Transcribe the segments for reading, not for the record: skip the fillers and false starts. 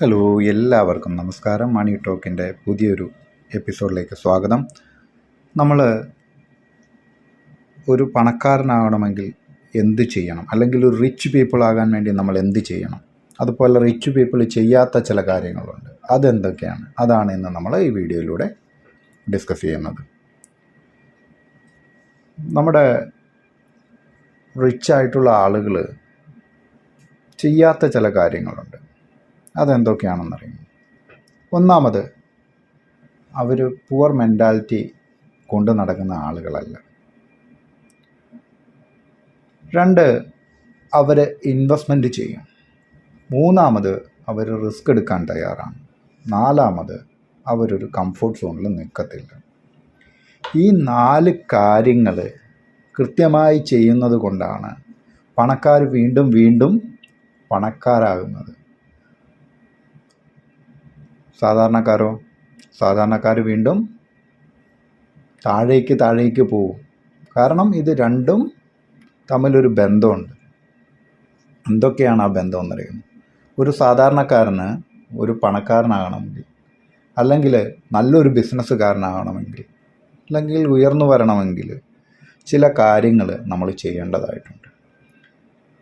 Hello, എല്ലാവർക്കും നമസ്കാരം. മണി ടോക്കിൻ്റെ പുതിയൊരു എപ്പിസോഡിലേക്ക് സ്വാഗതം. നമ്മൾ ഒരു പണക്കാരനാകണമെങ്കിൽ എന്ത് ചെയ്യണം, അല്ലെങ്കിൽ ഒരു റിച്ച് പീപ്പിൾ ആകാൻ വേണ്ടി നമ്മൾ എന്ത് ചെയ്യണം, അതുപോലെ റിച്ച് പീപ്പിൾ ചെയ്യാത്ത ചില കാര്യങ്ങളുണ്ട്. അതെന്തൊക്കെയാണ്? അതാണ് ഇന്ന് നമ്മൾ ഈ വീഡിയോയിലൂടെ ഡിസ്കസ് ചെയ്യുന്നത്. നമ്മുടെ റിച്ചായിട്ടുള്ള ആളുകൾ ചെയ്യാത്ത ചില കാര്യങ്ങളുണ്ട്. അതെന്തൊക്കെയാണെന്നറിയുന്നു. ഒന്നാമത്, അവർ പുവർ മെൻറ്റാലിറ്റി കൊണ്ട് നടക്കുന്ന ആളുകളല്ല. രണ്ട്, അവർ ഇൻവെസ്റ്റ്മെൻറ്റ് ചെയ്യും. മൂന്നാമത്, അവർ റിസ്ക് എടുക്കാൻ തയ്യാറാണ്. നാലാമത്, അവരൊരു കംഫോർട്ട് സോണിൽ നിൽക്കത്തില്ല. ഈ 4 കാര്യങ്ങൾ കൃത്യമായി ചെയ്യുന്നത് കൊണ്ടാണ് പണക്കാർ വീണ്ടും വീണ്ടും പണക്കാരാകുന്നത്. സാധാരണക്കാർ വീണ്ടും താഴേക്ക് പോവും. കാരണം ഇത് രണ്ടും തമ്മിലൊരു ബന്ധമുണ്ട്. എന്തൊക്കെയാണ് ആ ബന്ധം എന്നറിയുന്നു? ഒരു സാധാരണക്കാരന് ഒരു പണക്കാരനാകണമെങ്കിൽ, അല്ലെങ്കിൽ നല്ലൊരു ബിസിനസ്സുകാരനാകണമെങ്കിൽ, അല്ലെങ്കിൽ ഉയർന്നു വരണമെങ്കിൽ ചില കാര്യങ്ങൾ നമ്മൾ ചെയ്യേണ്ടതായിട്ടുണ്ട്.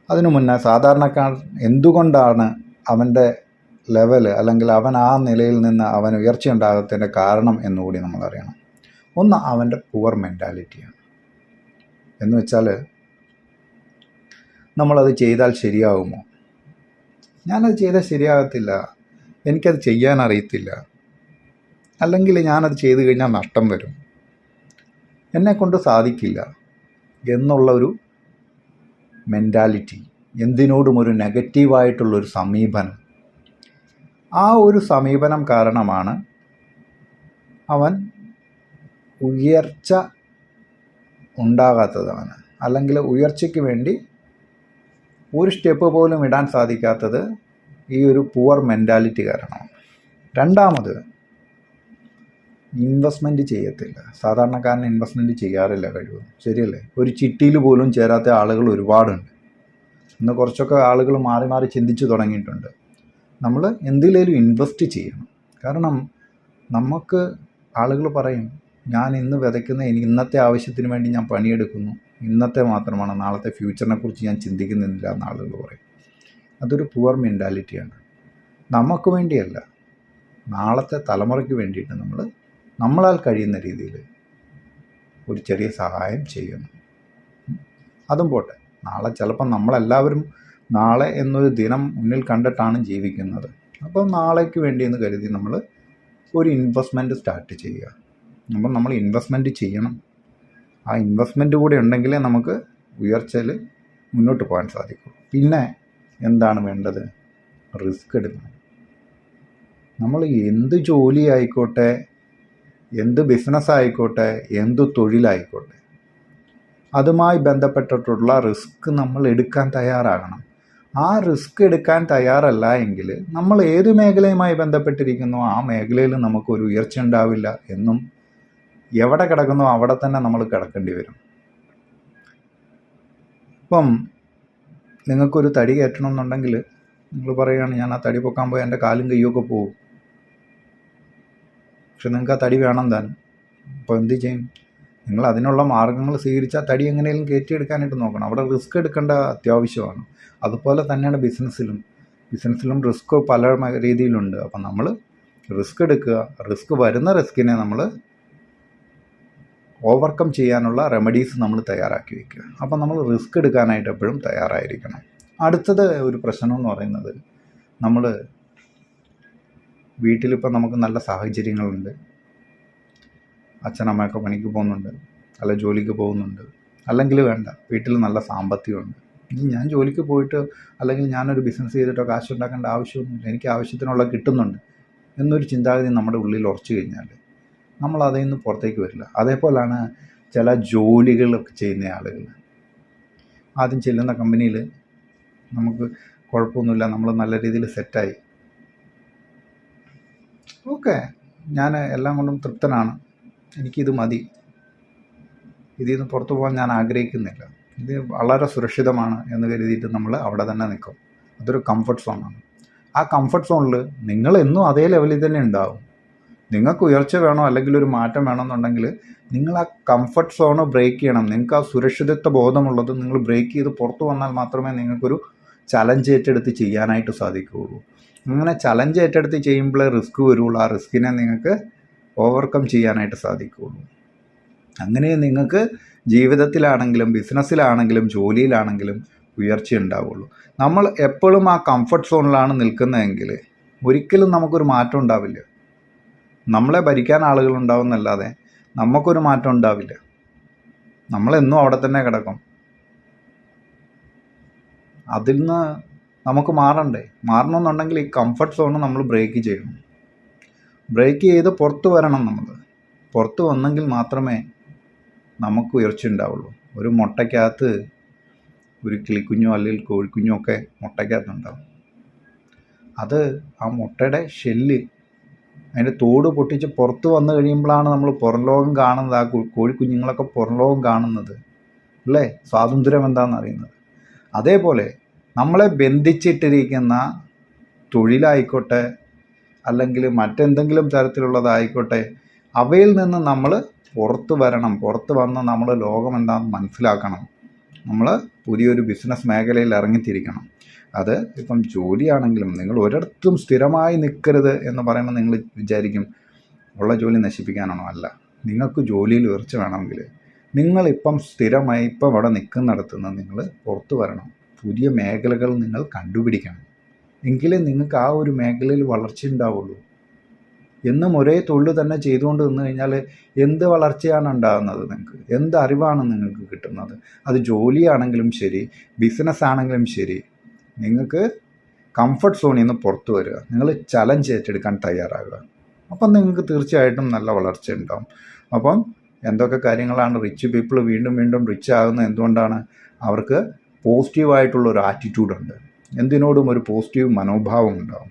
അതിനു മുന്നേ സാധാരണക്കാർ എന്തുകൊണ്ടാണ് അവൻ്റെ ലെവൽ, അല്ലെങ്കിൽ അവൻ ആ നിലയിൽ നിന്ന് അവൻ ഉയർച്ച ഉണ്ടാകത്തതിൻ്റെ കാരണം എന്നുകൂടി നമ്മൾ അറിയണം. ഒന്ന്, അവൻ്റെ പുവർ മെൻറ്റാലിറ്റിയാണ്. എന്ന് വെച്ചാൽ, നമ്മളത് ചെയ്താൽ ശരിയാകുമോ? ഞാനത് ചെയ്താൽ ശരിയാകത്തില്ല, എനിക്കത് ചെയ്യാൻ അറിയത്തില്ല, അല്ലെങ്കിൽ ഞാനത് ചെയ്തു കഴിഞ്ഞാൽ നഷ്ടം വരും, എന്നെക്കൊണ്ട് സാധിക്കില്ല എന്നുള്ളൊരു മെൻറ്റാലിറ്റി, എന്തിനോടും ഒരു നെഗറ്റീവായിട്ടുള്ളൊരു സമീപനം. ആ ഒരു സമീപനം കാരണമാണ് അവൻ ഉയർച്ച ഉണ്ടാകാത്തത്. അല്ലെങ്കിൽ ഉയർച്ചയ്ക്ക് വേണ്ടി ഒരു സ്റ്റെപ്പ് പോലും ഇടാൻ സാധിക്കാത്തത് ഈ ഒരു പുവർ മെൻറ്റാലിറ്റി കാരണമാണ്. രണ്ടാമത്, ഇൻവെസ്റ്റ്മെൻറ്റ് ചെയ്യത്തില്ല. സാധാരണക്കാരന് ഇൻവെസ്റ്റ്മെൻറ്റ് ചെയ്യാറില്ല കഴിവും. ശരിയല്ലേ? ഒരു ചിട്ടിയിൽ പോലും ചേരാത്ത ആളുകൾ ഒരുപാടുണ്ട്. ഇന്ന് കുറച്ചൊക്കെ ആളുകൾ മാറി മാറി ചിന്തിച്ചു തുടങ്ങിയിട്ടുണ്ട്. നമ്മൾ എന്തിലേലും ഇൻവെസ്റ്റ് ചെയ്യണം. കാരണം നമുക്ക് ആളുകൾ പറയും, ഞാൻ ഇന്ന് വിതയ്ക്കുന്ന ഇന്നത്തെ ആവശ്യത്തിന് വേണ്ടി ഞാൻ പണിയെടുക്കുന്നു, ഇന്നത്തെ മാത്രമാണ്, നാളത്തെ ഫ്യൂച്ചറിനെ കുറിച്ച് ഞാൻ ചിന്തിക്കുന്നില്ല എന്ന് ആളുകൾ പറയും. അതൊരു പുവർ മെൻറ്റാലിറ്റിയാണ്. നമുക്ക് വേണ്ടിയല്ല, നാളത്തെ തലമുറയ്ക്ക് വേണ്ടിയിട്ട് നമ്മളാൽ കഴിയുന്ന രീതിയിൽ ഒരു ചെറിയ സഹായം ചെയ്യണം. അതും പോട്ടെ, നാളെ ചിലപ്പം നമ്മളെല്ലാവരും നാളെ എന്നൊരു ദിനം മുന്നിൽ കണ്ടിട്ടാണ് ജീവിക്കുന്നത്. അപ്പം നാളേക്ക് വേണ്ടി എന്ന് കരുതി നമ്മൾ ഒരു ഇൻവെസ്റ്റ്മെൻറ്റ് സ്റ്റാർട്ട് ചെയ്യുക. അപ്പം നമ്മൾ ഇൻവെസ്റ്റ്മെൻറ്റ് ചെയ്യണം. ആ ഇൻവെസ്റ്റ്മെൻറ്റ് കൂടി ഉണ്ടെങ്കിലേ നമുക്ക് ഉയർച്ചയിൽ മുന്നോട്ട് പോകാൻ സാധിക്കും. പിന്നെ എന്താണ് വേണ്ടത്? റിസ്ക് എടുക്കണം. നമ്മൾ എന്ത് ജോലി ആയിക്കോട്ടെ, എന്ത് ബിസിനസ് ആയിക്കോട്ടെ, എന്ത് തൊഴിലായിക്കോട്ടെ, അതുമായി ബന്ധപ്പെട്ടിട്ടുള്ള റിസ്ക് നമ്മൾ എടുക്കാൻ തയ്യാറാകണം. ആ റിസ്ക് എടുക്കാൻ തയ്യാറല്ല എങ്കിൽ നമ്മൾ ഏത് മേഖലയുമായി ബന്ധപ്പെട്ടിരിക്കുന്നോ ആ മേഖലയിൽ നമുക്കൊരു ഉയർച്ച ഉണ്ടാവില്ല എന്നും, എവിടെ കിടക്കുന്നോ അവിടെ തന്നെ നമ്മൾ കിടക്കേണ്ടി വരും. ഇപ്പം നിങ്ങൾക്കൊരു തടി കയറ്റണം എന്നുണ്ടെങ്കിൽ നിങ്ങൾ പറയുകയാണ്, ഞാൻ ആ തടി പൊക്കാൻ പോയി എൻ്റെ കാലും കയ്യൊക്കെ പോകും. പക്ഷെ നിങ്ങൾക്ക് ആ തടി വേണം താനും. അപ്പോൾ എന്ത് ചെയ്യും? നിങ്ങൾ അതിനുള്ള മാർഗ്ഗങ്ങൾ സ്വീകരിച്ചാൽ തടി എങ്ങനെയും കയറ്റിയെടുക്കാനായിട്ട് നോക്കണം. അവിടെ റിസ്ക് എടുക്കേണ്ട അത്യാവശ്യമാണ്. അതുപോലെ തന്നെയാണ് ബിസിനസ്സിലും റിസ്ക് പല രീതിയിലുണ്ട്. അപ്പം നമ്മൾ റിസ്ക് എടുക്കുക. വരുന്ന റിസ്കിനെ നമ്മൾ ഓവർകം ചെയ്യാനുള്ള റെമഡീസ് നമ്മൾ തയ്യാറാക്കി വയ്ക്കുക. അപ്പം നമ്മൾ റിസ്ക് എടുക്കാനായിട്ട് എപ്പോഴും തയ്യാറായിരിക്കണം. അടുത്തത് ഒരു പ്രശ്നം എന്ന് പറയുന്നത്, നമ്മൾ വീട്ടിലിപ്പോൾ നമുക്ക് നല്ല സാഹചര്യങ്ങളുണ്ട്, അച്ഛനമ്മയൊക്കെ പണിക്ക് പോകുന്നുണ്ട്, അല്ല ജോലിക്ക് പോകുന്നുണ്ട്, അല്ലെങ്കിൽ വേണ്ട വീട്ടിൽ നല്ല സാമ്പത്തികമുണ്ട്. ഇനി ഞാൻ ജോലിക്ക് പോയിട്ട് അല്ലെങ്കിൽ ഞാനൊരു ബിസിനസ് ചെയ്തിട്ടോ കാശുണ്ടാക്കേണ്ട ആവശ്യമൊന്നുമില്ല, എനിക്ക് ആവശ്യത്തിനുള്ള കിട്ടുന്നുണ്ട് എന്നൊരു ചിന്താഗതി നമ്മുടെ ഉള്ളിൽ ഉറച്ചു കഴിഞ്ഞാൽ നമ്മൾ അതിൽ നിന്ന് പുറത്തേക്ക് വരില്ല. അതേപോലെയാണ് ചില ജോലികളൊക്കെ ചെയ്യുന്ന ആളുകൾ. ആദ്യം ചെല്ലുന്ന കമ്പനിയിൽ നമുക്ക് കുഴപ്പമൊന്നുമില്ല, നമ്മൾ നല്ല രീതിയിൽ സെറ്റായി, ഓക്കെ, ഞാൻ എല്ലാം കൊണ്ടും തൃപ്തനാണ്, എനിക്കിത് മതി, ഇതിൽ നിന്ന് പുറത്തു പോകാൻ ഞാൻ ആഗ്രഹിക്കുന്നില്ല, ഇത് വളരെ സുരക്ഷിതമാണ് എന്ന് കരുതിയിട്ട് നമ്മൾ അവിടെ തന്നെ നിൽക്കും. അതൊരു കംഫർട്ട് സോണാണ്. ആ കംഫർട്ട് സോണിൽ നിങ്ങൾ എന്നും അതേ ലെവലിൽ തന്നെ ഉണ്ടാവും. നിങ്ങൾക്ക് ഉയർച്ച വേണോ അല്ലെങ്കിൽ ഒരു മാറ്റം വേണമെന്നുണ്ടെങ്കിൽ നിങ്ങൾ ആ കംഫർട്ട് സോണ് ബ്രേക്ക് ചെയ്യണം. നിങ്ങൾക്ക് ആ സുരക്ഷിതത്വ ബോധമുള്ളത് നിങ്ങൾ ബ്രേക്ക് ചെയ്ത് പുറത്തു വന്നാൽ മാത്രമേ നിങ്ങൾക്കൊരു ചലഞ്ച് ഏറ്റെടുത്ത് ചെയ്യാനായിട്ട് സാധിക്കുകയുള്ളൂ. അങ്ങനെ ചലഞ്ച് ഏറ്റെടുത്ത് ചെയ്യുമ്പോഴേ റിസ്ക് വരുള്ളൂ. ആ റിസ്കിനെ നിങ്ങൾക്ക് ഓവർകം ചെയ്യാനായിട്ട് സാധിക്കുകയുള്ളൂ. അങ്ങനെ നിങ്ങൾക്ക് ജീവിതത്തിലാണെങ്കിലും ബിസിനസ്സിലാണെങ്കിലും ജോലിയിലാണെങ്കിലും ഉയർച്ച ഉണ്ടാവുള്ളൂ. നമ്മൾ എപ്പോഴും ആ കംഫർട്ട് സോണിലാണ് നിൽക്കുന്നതെങ്കിൽ ഒരിക്കലും നമുക്കൊരു മാറ്റം ഉണ്ടാവില്ല. നമ്മളെ ഭരിക്കാൻ ആളുകളുണ്ടാവുന്നല്ലാതെ നമുക്കൊരു മാറ്റം ഉണ്ടാവില്ല. നമ്മളെന്നും അവിടെ തന്നെ കിടക്കും. അതിൽ നിന്ന് നമുക്ക് മാറണമെന്നുണ്ടെങ്കിൽ ഈ കംഫർട്ട് സോൺ നമ്മൾ ബ്രേക്ക് ചെയ്യണം. ബ്രേക്ക് ചെയ്ത് പുറത്ത് വരണം. നമ്മൾ പുറത്ത് വന്നെങ്കിൽ മാത്രമേ നമുക്ക് ഉയർച്ച ഉണ്ടാവുള്ളൂ. ഒരു മുട്ടയ്ക്കകത്ത് ഒരു കിളിക്കുഞ്ഞോ അല്ലെങ്കിൽ കോഴിക്കുഞ്ഞോ ഒക്കെ മുട്ടയ്ക്കകത്തുണ്ടാവും. അത് ആ മുട്ടയുടെ ഷെല്ല് അതിൻ്റെ തോട് പൊട്ടിച്ച് പുറത്ത് വന്നു കഴിയുമ്പോഴാണ് നമ്മൾ പുറം ലോകം കാണുന്നത്. ആ കോഴിക്കുഞ്ഞുങ്ങളൊക്കെ പുറം ലോകം കാണുന്നത് അല്ലേ, സ്വാതന്ത്ര്യം എന്താണെന്ന് അറിയുന്നത്. അതേപോലെ നമ്മളെ ബന്ധിച്ചിട്ടിരിക്കുന്ന തൊഴിലായിക്കോട്ടെ അല്ലെങ്കിൽ മറ്റെന്തെങ്കിലും തരത്തിലുള്ളതായിക്കോട്ടെ, അവയിൽ നിന്ന് നമ്മൾ പുറത്ത് വരണം. പുറത്ത് വന്ന് നമ്മൾ ലോകം എന്താണെന്ന് മനസ്സിലാക്കണം. നമ്മൾ പുതിയൊരു ബിസിനസ് മേഖലയിൽ ഇറങ്ങിത്തിരിക്കണം. അത് ഇപ്പം ജോലിയാണെങ്കിലും നിങ്ങൾ ഒരിടത്തും സ്ഥിരമായി നിൽക്കരുത് എന്ന് പറയുമ്പോൾ നിങ്ങൾ വിചാരിക്കും ഉള്ള ജോലി നശിപ്പിക്കാനാണോ? അല്ല. നിങ്ങൾക്ക് ജോലിയിൽ ഉയർച്ച വേണമെങ്കിൽ നിങ്ങളിപ്പം സ്ഥിരമായി ഇപ്പം അവിടെ നിൽക്കുന്നിടത്ത് നിന്ന് നിങ്ങൾ പുറത്ത് വരണം. പുതിയ മേഖലകൾ നിങ്ങൾ കണ്ടുപിടിക്കണം. എങ്കിലേ നിങ്ങൾക്ക് ആ ഒരു മേഖലയിൽ വളർച്ച ഉണ്ടാവുള്ളൂ. എന്നും ഒരേ തൊഴിൽ തന്നെ ചെയ്തുകൊണ്ട് നിന്ന് കഴിഞ്ഞാൽ എന്ത് വളർച്ചയാണ് ഉണ്ടാകുന്നത്? നിങ്ങൾക്ക് എന്ത് അറിവാണ് നിങ്ങൾക്ക് കിട്ടുന്നത്? അത് ജോലിയാണെങ്കിലും ശരി, ബിസിനസ് ആണെങ്കിലും ശരി, നിങ്ങൾക്ക് കംഫർട്ട് സോണിൽ നിന്ന് പുറത്തു വരിക. നിങ്ങൾ ചലഞ്ച് ഏറ്റെടുക്കാൻ തയ്യാറാകുക. അപ്പം നിങ്ങൾക്ക് തീർച്ചയായിട്ടും നല്ല വളർച്ച ഉണ്ടാവും. അപ്പം എന്തൊക്കെ കാര്യങ്ങളാണ് റിച്ച് പീപ്പിൾ വീണ്ടും വീണ്ടും റിച്ച് ആകുന്നത്? എന്തുകൊണ്ടാണ്? അവർക്ക് പോസിറ്റീവായിട്ടുള്ളൊരു ആറ്റിറ്റ്യൂഡുണ്ട്. എന്തിനോടും ഒരു പോസിറ്റീവ് മനോഭാവം ഉണ്ടാവും.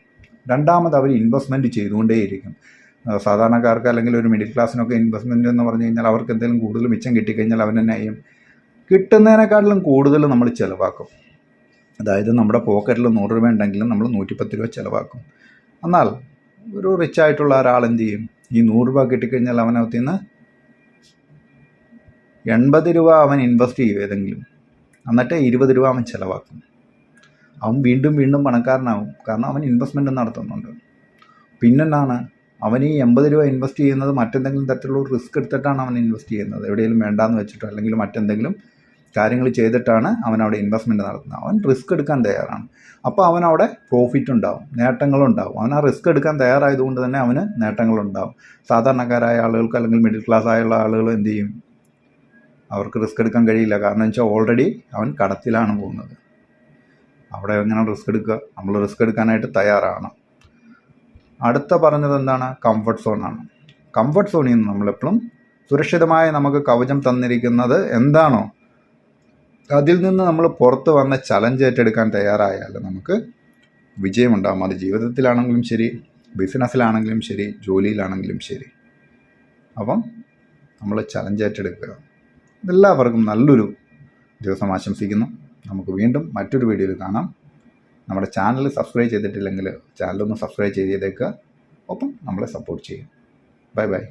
രണ്ടാമത് അവർ ഇൻവെസ്റ്റ്മെൻറ്റ് ചെയ്തുകൊണ്ടേയിരിക്കും. സാധാരണക്കാർക്ക് അല്ലെങ്കിൽ ഒരു മിഡിൽ ക്ലാസ്സിനൊക്കെ ഇൻവെസ്റ്റ്മെൻറ്റ് എന്ന് പറഞ്ഞു കഴിഞ്ഞാൽ അവർക്ക് എന്തെങ്കിലും കൂടുതൽ മിച്ചം കിട്ടിക്കഴിഞ്ഞാൽ അവൻ തന്നെ ചെയ്യും, കിട്ടുന്നതിനേക്കാട്ടിലും കൂടുതൽ നമ്മൾ ചിലവാക്കും. അതായത് നമ്മുടെ പോക്കറ്റിൽ 100 രൂപ ഉണ്ടെങ്കിലും നമ്മൾ 110 രൂപ ചിലവാക്കും. എന്നാൽ ഒരു റിച്ച് ആയിട്ടുള്ള ഒരാൾ എന്ത് ചെയ്യും? ഈ 100 രൂപ കിട്ടിക്കഴിഞ്ഞാൽ അവനകത്ത് നിന്ന് 80 രൂപ അവൻ ഇൻവെസ്റ്റ് ചെയ്യും ഏതെങ്കിലും, എന്നിട്ട് 20 രൂപ അവൻ ചിലവാക്കും. അവൻ വീണ്ടും വീണ്ടും പണക്കാരനാവും. കാരണം അവൻ ഇൻവെസ്റ്റ്മെൻറ്റ് നടത്തുന്നുണ്ട്. പിന്നെന്താണ്? അവൻ ഈ 80 രൂപ ഇൻവെസ്റ്റ് ചെയ്യുന്നത് മറ്റെന്തെങ്കിലും തരത്തിലുള്ള ഒരു റിസ്ക് എടുത്തിട്ടാണ് അവൻ ഇൻവെസ്റ്റ് ചെയ്യുന്നത്. എവിടെയെങ്കിലും വേണ്ടാന്ന് വെച്ചിട്ടോ അല്ലെങ്കിൽ മറ്റെന്തെങ്കിലും കാര്യങ്ങൾ ചെയ്തിട്ടാണ് അവൻ അവിടെ ഇൻവെസ്റ്റ്മെൻറ്റ് നടത്തുന്നത്. അവൻ റിസ്ക് എടുക്കാൻ തയ്യാറാണ്. അപ്പോൾ അവനവിടെ പ്രോഫിറ്റ് ഉണ്ടാവും, നേട്ടങ്ങളുണ്ടാവും. അവൻ ആ റിസ്ക് എടുക്കാൻ തയ്യാറായതുകൊണ്ട് തന്നെ അവന് നേട്ടങ്ങളുണ്ടാവും. സാധാരണക്കാരായ ആളുകൾക്ക് അല്ലെങ്കിൽ മിഡിൽ ക്ലാസ് ആയുള്ള ആളുകൾ എന്ത് ചെയ്യും? അവർക്ക് റിസ്ക് എടുക്കാൻ കഴിയില്ല. കാരണം വെച്ചാൽ ഓൾറെഡി അവൻ കടത്തിലാണ് പോകുന്നത്. അവിടെ എങ്ങനെ റിസ്ക് എടുക്കുക? നമ്മൾ റിസ്ക് എടുക്കാനായിട്ട് തയ്യാറാണ്. അടുത്ത പറഞ്ഞത് എന്താണ്? കംഫർട്ട് സോണാണ്. കംഫർട്ട് സോണിൽ നിന്ന് നമ്മളെപ്പോഴും സുരക്ഷിതമായ നമുക്ക് കവചം തന്നിരിക്കുന്നത് എന്താണോ അതിൽ നിന്ന് നമ്മൾ പുറത്ത് വന്ന ചലഞ്ച് ഏറ്റെടുക്കാൻ തയ്യാറായാൽ നമുക്ക് വിജയമുണ്ടാകും. അത് ജീവിതത്തിലാണെങ്കിലും ശരി, ബിസിനസ്സിലാണെങ്കിലും ശരി, ജോലിയിലാണെങ്കിലും ശരി. അപ്പം നമ്മൾ ചലഞ്ച് ഏറ്റെടുക്കുക. എല്ലാവർക്കും നല്ലൊരു ദിവസം ആശംസിക്കുന്നു. നമുക്ക് വീണ്ടും മറ്റൊരു വീഡിയോയിൽ കാണാം. നമ്മുടെ ചാനൽ സബ്സ്ക്രൈബ് ചെയ്തിട്ടില്ലെങ്കിൽ ചാനലൊന്ന് സബ്സ്ക്രൈബ് ചെയ്തേക്കുക. ഒപ്പം നമ്മളെ സപ്പോർട്ട് ചെയ്യും. Bye bye.